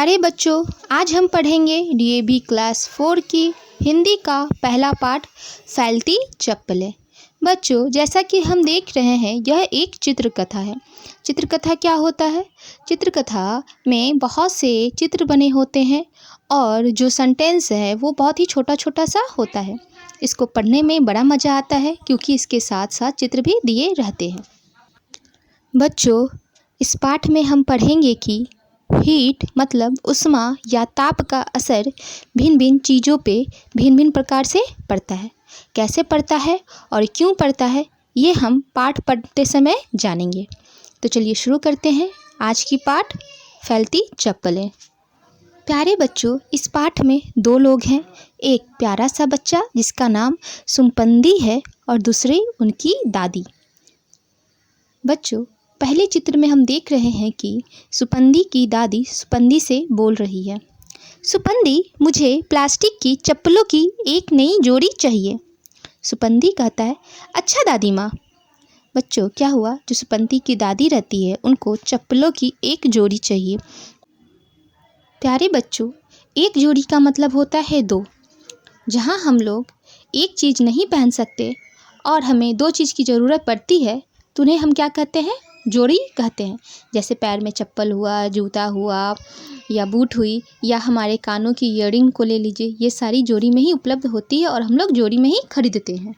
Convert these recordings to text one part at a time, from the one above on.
प्यारे बच्चों, आज हम पढ़ेंगे डीएवी क्लास 4 की हिंदी का पहला पाठ फैलती चप्पलें। बच्चों, जैसा कि हम देख रहे हैं, यह एक चित्रकथा है। चित्रकथा क्या होता है? चित्रकथा में बहुत से चित्र बने होते हैं और जो सेंटेंस है वो बहुत ही छोटा छोटा सा होता है। इसको पढ़ने में बड़ा मज़ा आता है क्योंकि इसके साथ साथ चित्र भी दिए रहते हैं। बच्चों, इस पाठ में हम पढ़ेंगे कि हीट मतलब उष्मा या ताप का असर भिन्न भिन्न चीज़ों पे भिन्न भिन्न प्रकार से पड़ता है। कैसे पड़ता है और क्यों पड़ता है, ये हम पाठ पढ़ते समय जानेंगे। तो चलिए शुरू करते हैं आज की पाठ फैलती चप्पलें। प्यारे बच्चों, इस पाठ में दो लोग हैं। एक प्यारा सा बच्चा जिसका नाम सुम्पंदी है और दूसरी उनकी दादी। बच्चों, पहले चित्र में हम देख रहे हैं कि सुपंदी की दादी सुपंदी से बोल रही है। सुपंदी, मुझे प्लास्टिक की चप्पलों की एक नई जोड़ी चाहिए। सुपंदी कहता है, अच्छा दादी माँ। बच्चों, क्या हुआ? जो सुपंदी की दादी रहती है उनको चप्पलों की एक जोड़ी चाहिए। प्यारे बच्चों, एक जोड़ी का मतलब होता है दो। जहाँ हम लोग एक चीज़ नहीं पहन सकते और हमें दो चीज़ की ज़रूरत पड़ती है तो उन्हें हम क्या कहते हैं? जोड़ी कहते हैं। जैसे पैर में चप्पल हुआ, जूता हुआ या बूट हुई या हमारे कानों की ईयरिंग को ले लीजिए, ये सारी जोड़ी में ही उपलब्ध होती है और हम लोग जोड़ी में ही खरीदते हैं।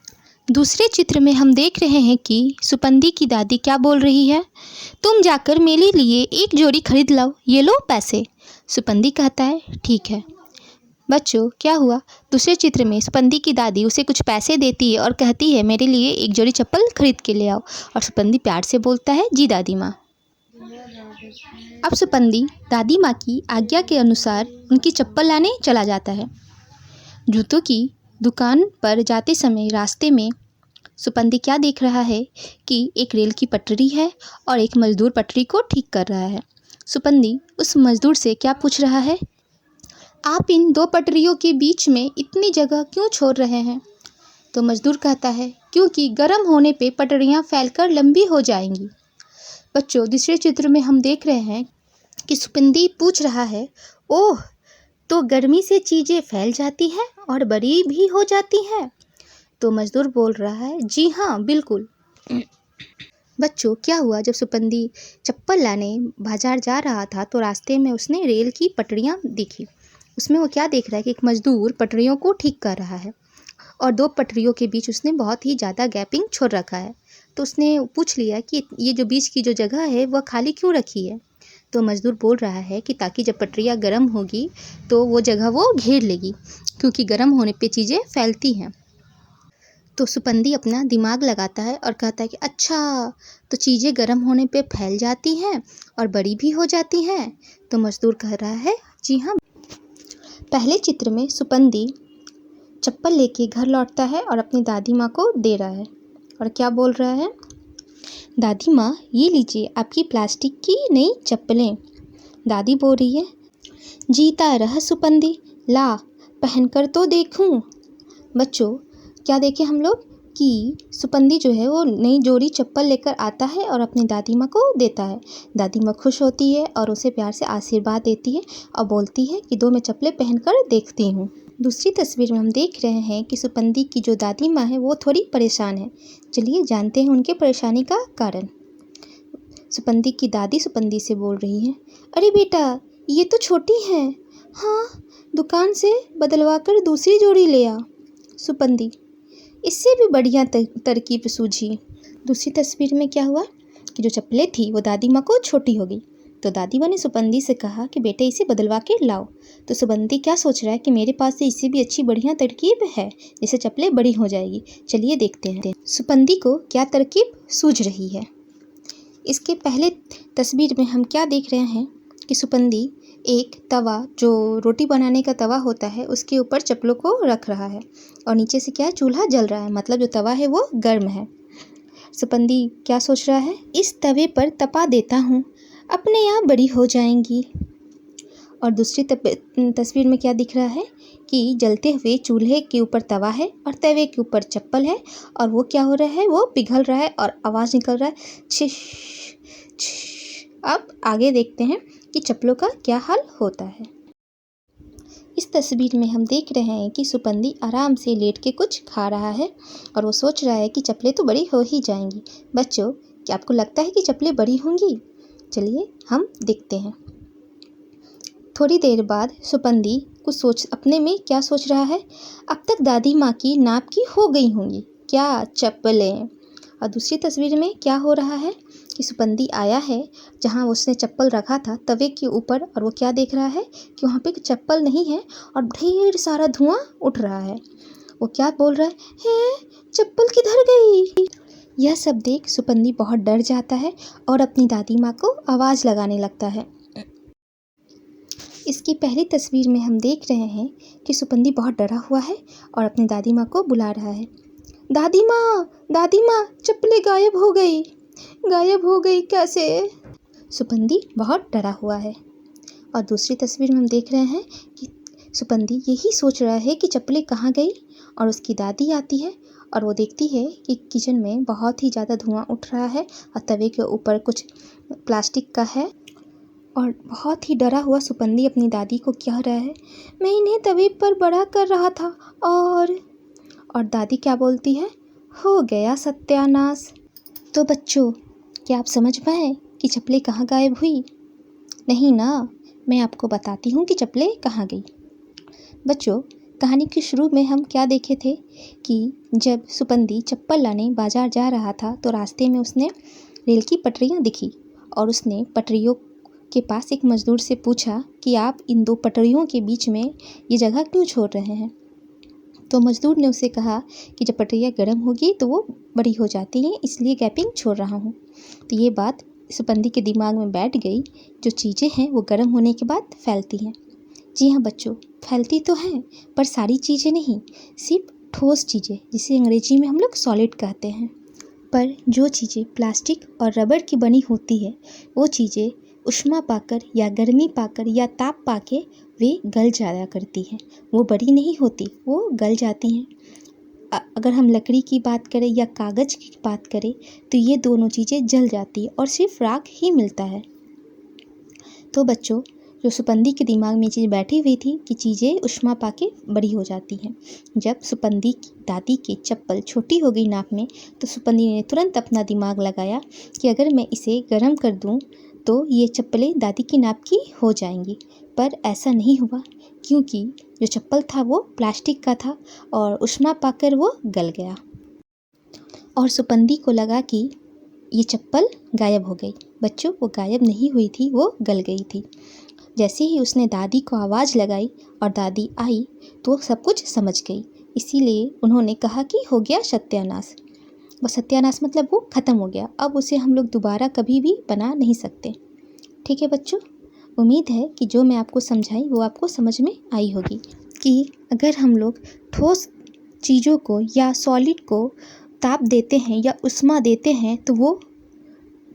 दूसरे चित्र में हम देख रहे हैं कि सुपंदी की दादी क्या बोल रही है? तुम जाकर मेरे लिए एक जोड़ी खरीद लाओ, ये लो पैसे। सुपंदी कहता है, ठीक है। बच्चों, क्या हुआ? दूसरे चित्र में सुपंदी की दादी उसे कुछ पैसे देती है और कहती है, मेरे लिए एक जोड़ी चप्पल खरीद के ले आओ। और सुपंदी प्यार से बोलता है, जी दादी माँ। अब सुपंदी दादी माँ की आज्ञा के अनुसार उनकी चप्पल लाने चला जाता है। जूतों की दुकान पर जाते समय रास्ते में सुपंदी क्या देख रहा है कि एक रेल की पटरी है और एक मजदूर पटरी को ठीक कर रहा है। सुपंदी उस मजदूर से क्या पूछ रहा है? आप इन दो पटरियों के बीच में इतनी जगह क्यों छोड़ रहे हैं? तो मजदूर कहता है, क्योंकि गर्म होने पे पटरियां फैलकर लंबी हो जाएंगी। बच्चों, दूसरे चित्र में हम देख रहे हैं कि सुपंदी पूछ रहा है, ओह, तो गर्मी से चीज़ें फैल जाती हैं और बड़ी भी हो जाती हैं? तो मजदूर बोल रहा है, जी हाँ, बिल्कुल। बच्चों, क्या हुआ? जब सुपंदी चप्पल लाने बाजार जा रहा था तो रास्ते में उसने रेल की पटरियां देखी। उसमें वो क्या देख रहा है कि एक मजदूर पटरियों को ठीक कर रहा है और दो पटरियों के बीच उसने बहुत ही ज़्यादा गैपिंग छोड़ रखा है। तो उसने पूछ लिया कि ये जो बीच की जो जगह है वह खाली क्यों रखी है? तो मजदूर बोल रहा है कि ताकि जब पटरियाँ गर्म होगी तो वो जगह वो घेर लेगी, क्योंकि गर्म होने पे चीज़ें फैलती हैं। तो सुपंदी अपना दिमाग लगाता है और कहता है कि अच्छा, तो चीज़ें गर्म होने पे फैल जाती हैं और बड़ी भी हो जाती हैं। तो मजदूर कह रहा है, जी हाँ। पहले चित्र में सुपंदी चप्पल लेके घर लौटता है और अपनी दादी माँ को दे रहा है और क्या बोल रहा है? दादी माँ, ये लीजिए आपकी प्लास्टिक की नई चप्पलें। दादी बोल रही है, जीता रह सुपंदी, ला पहनकर तो देखूं। बच्चों, क्या देखें हम लोग कि सुपंदी जो है वो नई जोड़ी चप्पल लेकर आता है और अपनी दादी माँ को देता है। दादी माँ खुश होती है और उसे प्यार से आशीर्वाद देती है और बोलती है कि दो मैं चप्पलें पहनकर देखती हूँ। दूसरी तस्वीर में हम देख रहे हैं कि सुपंदी की जो दादी माँ है वो थोड़ी परेशान है। चलिए जानते हैं उनके परेशानी का कारण। सुपंदी की दादी सुपंदी से बोल रही है, अरे बेटा, ये तो छोटी है। हाँ, दुकान से बदलवा कर दूसरी जोड़ी ले आ। सुपंदी, इससे भी बढ़िया तरकीब सूझी। दूसरी तस्वीर में क्या हुआ कि जो चप्पलें थी वो दादी माँ को छोटी हो गई। तो दादी माँ ने सुपंदी से कहा कि बेटे इसे बदलवा के लाओ। तो सुपंदी क्या सोच रहा है कि मेरे पास से इससे भी अच्छी बढ़िया तरकीब है जिससे चप्पलें बड़ी हो जाएगी। चलिए देखते हैं सुपंदी को क्या तरकीब सूझ रही है। इसके पहले तस्वीर में हम क्या देख रहे हैं कि सुपंदी एक तवा, जो रोटी बनाने का तवा होता है, उसके ऊपर चप्पलों को रख रहा है और नीचे से क्या चूल्हा जल रहा है, मतलब जो तवा है वो गर्म है। सुपंदी क्या सोच रहा है? इस तवे पर तपा देता हूँ, अपने आप बड़ी हो जाएंगी। और दूसरी तस्वीर में क्या दिख रहा है कि जलते हुए चूल्हे के ऊपर तवा है और तवे के ऊपर चप्पल है और वो क्या हो रहा है, वो पिघल रहा है और आवाज़ निकल रहा है, छिश छिश। अब आगे देखते हैं कि चप्पलों का क्या हाल होता है। इस तस्वीर में हम देख रहे हैं कि सुपंदी आराम से लेट के कुछ खा रहा है और वो सोच रहा है कि चप्पलें तो बड़ी हो ही जाएंगी। बच्चों, क्या आपको लगता है कि चप्पलें बड़ी होंगी? चलिए हम देखते हैं। थोड़ी देर बाद सुपंदी कुछ अपने में क्या सोच रहा है, अब तक दादी माँ की नाप की हो गई होंगी क्या चप्पलें। और दूसरी तस्वीर में क्या हो रहा है कि सुपंदी आया है जहाँ उसने चप्पल रखा था तवे के ऊपर, और वो क्या देख रहा है कि वहाँ पे चप्पल नहीं है और ढेर सारा धुआं उठ रहा है। वो क्या बोल रहा है, चप्पल किधर गई। यह सब देख सुपंदी बहुत डर जाता है और अपनी दादी माँ को आवाज़ लगाने लगता है। इसकी पहली तस्वीर में हम देख रहे हैं कि सुपंदी बहुत डरा हुआ है और अपनी दादी माँ को बुला रहा है। दादी माँ, चप्पलें गायब हो गई कैसे। सुपंदी बहुत डरा हुआ है। और दूसरी तस्वीर में हम देख रहे हैं कि सुपंदी यही सोच रहा है कि चप्पलें कहाँ गई, और उसकी दादी आती है और वो देखती है कि किचन में बहुत ही ज़्यादा धुआं उठ रहा है और तवे के ऊपर कुछ प्लास्टिक का है। और बहुत ही डरा हुआ सुपंदी अपनी दादी को कह रहा है, मैं इन्हें तवे पर बड़ा कर रहा था। और दादी क्या बोलती है, हो गया सत्यानाश। तो बच्चों, क्या आप समझ पाए कि चप्पलें कहाँ गायब हुई? नहीं ना, मैं आपको बताती हूँ कि चप्पलें कहाँ गई। बच्चों, कहानी के शुरू में हम क्या देखे थे कि जब सुपंदी चप्पल लाने बाज़ार जा रहा था तो रास्ते में उसने रेल की पटरियाँ दिखी और उसने पटरियों के पास एक मज़दूर से पूछा कि आप इन दो पटरियों के बीच में ये जगह क्यों छोड़ रहे हैं। तो मज़दूर ने उसे कहा कि जब पटरियाँ गर्म होगी तो वो बड़ी हो जाती हैं, इसलिए गैपिंग छोड़ रहा हूँ। तो ये बात सुपंदी के दिमाग में बैठ गई। जो चीज़ें हैं वो गर्म होने के बाद फैलती हैं। जी हाँ बच्चों, फैलती तो हैं पर सारी चीज़ें नहीं, सिर्फ ठोस चीज़ें जिसे अंग्रेजी में हम लोग सॉलिड कहते हैं। पर जो चीज़ें प्लास्टिक और रबड़ की बनी होती है वो चीज़ें ऊष्मा पाकर या गर्मी पाकर या ताप पाके वे गल जाया करती हैं। वो बड़ी नहीं होती, वो गल जाती हैं। अगर हम लकड़ी की बात करें या कागज़ की बात करें तो ये दोनों चीज़ें जल जाती है और सिर्फ राख ही मिलता है। तो बच्चों, जो सुपंदी के दिमाग में चीज़ बैठी हुई थी कि चीज़ें ऊष्मा पाके बड़ी हो जाती हैं। जब सुपंदी की दादी की चप्पल छोटी हो गई नाप में तो सुपंदी ने तुरंत अपना दिमाग लगाया कि अगर मैं इसे गर्म कर दूं तो ये चप्पलें दादी की नाप की हो जाएंगी। पर ऐसा नहीं हुआ क्योंकि जो चप्पल था वो प्लास्टिक का था और ऊष्मा पाकर वो गल गया। और सुपंदी को लगा कि ये चप्पल गायब हो गई। बच्चों, वो गायब नहीं हुई थी, वो गल गई थी। जैसे ही उसने दादी को आवाज़ लगाई और दादी आई तो वो सब कुछ समझ गई। इसीलिए उन्होंने कहा कि हो गया सत्यानाश। वो सत्यानाश मतलब वो ख़त्म हो गया, अब उसे हम लोग दोबारा कभी भी बना नहीं सकते। ठीक है बच्चों, उम्मीद है कि जो मैं आपको समझाई वो आपको समझ में आई होगी कि अगर हम लोग ठोस चीज़ों को या सॉलिड को ताप देते हैं या ऊष्मा देते हैं तो वो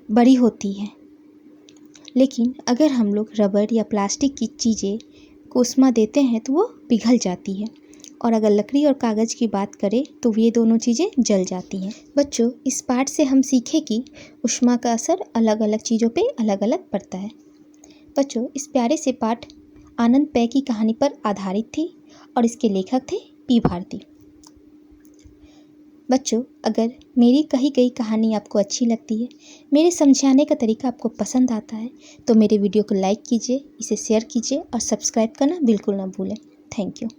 बड़ी होती है, लेकिन अगर हम लोग रबड़ या प्लास्टिक की चीज़ें को ऊष्मा देते हैं तो वो पिघल जाती है। और अगर लकड़ी और कागज़ की बात करें तो ये दोनों चीज़ें जल जाती हैं। बच्चों, इस पाठ से हम सीखें कि ऊष्मा का असर अलग अलग चीज़ों पे अलग अलग पड़ता है। बच्चों, इस प्यारे से पाठ आनंद पै की कहानी पर आधारित थी और इसके लेखक थे पी भारती। बच्चों, अगर मेरी कही गई कहानी आपको अच्छी लगती है, मेरे समझाने का तरीका आपको पसंद आता है तो मेरे वीडियो को लाइक कीजिए, इसे शेयर कीजिए और सब्सक्राइब करना बिल्कुल ना भूलें। Thank you.